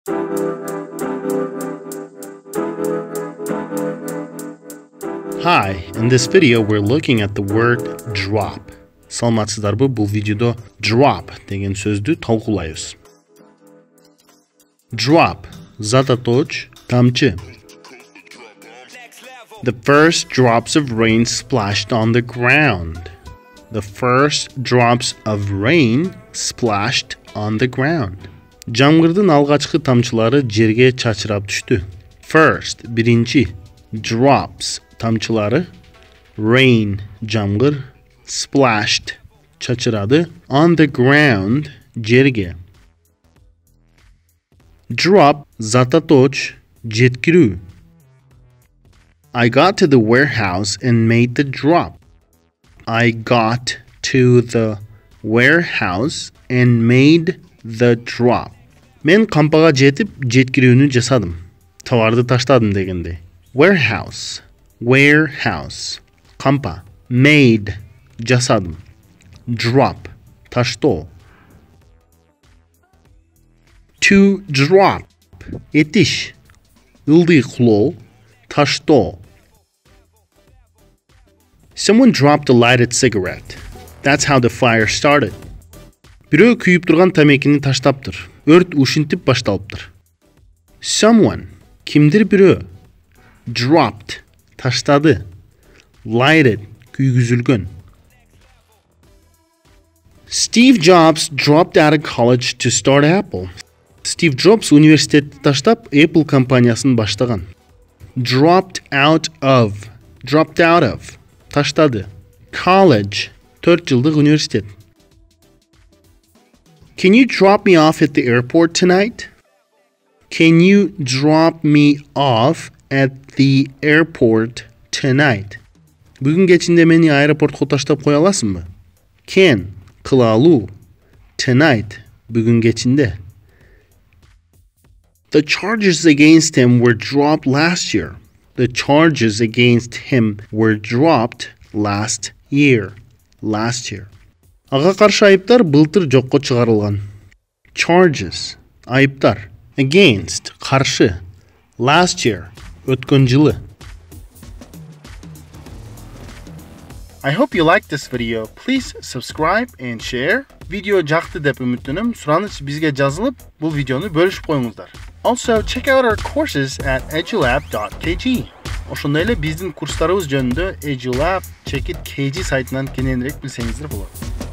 Hi, in this video we're looking at the word drop. Саламатсыздарбы, бул видеодо drop деген сөздү талкуулайбыз. Drop, зататоч, тамчы. The first drops of rain splashed on the ground. The first drops of rain splashed on the ground. Жамгырдын алгачкы тамчылары жерге чачырап түштү. First, биринчи, drops, тамчылары, rain, жамгыр, splashed, чачырады, on the ground, жерге. Drop, зататоч, жеткирүү. I got to the warehouse and made the drop. I got to the warehouse and made the drop. Мен кампага жетип, жеткирүүнү жасадым. Товарды таштадым дегенде. Warehouse, warehouse, кампа. Made, жасадым. Drop, таштоо. To drop, этиш. Ылдый кулоо, таштоо. Someone dropped a lighted cigarette. That's how the fire started. Бирөө күйүп турган тамекини таштаптыр. Өрт ушинтип башталыптыр. Someone, кимдир бирөө. Dropped, таштады. Lighted, күйгүзүлгөн. Steve Jobs dropped out of college to start Apple. Steve Jobs университетти таштап Apple компаниясын баштаган. Dropped out of, таштады. College, 4 жылдык университет. Can you drop me off at the airport tonight? Can you drop me off at the airport tonight? Бүгүн кечинде мени аэропортко таштап кое аласыңбы? Can, кыла алуу. Tonight, бүгүн кечинде. The charges against him were dropped last year. The charges against him were dropped last year. Ага каршы айыптар былтыр жокко чыгарылган. Charges, айыптар. Against, каршы. Last year, өткөн жылы. I hope you liked this video. Please subscribe and share. Video жакты деп үмүттөнөм. Сураныч бизге жазылып, бул видеону бөлүшүп коюңуздар. Also, check out our courses at edulab.kg. Ошондой эле биздин курстарыбыз жөнүндө edulab.kg сайтынан кененирээк билсеңиздер болот.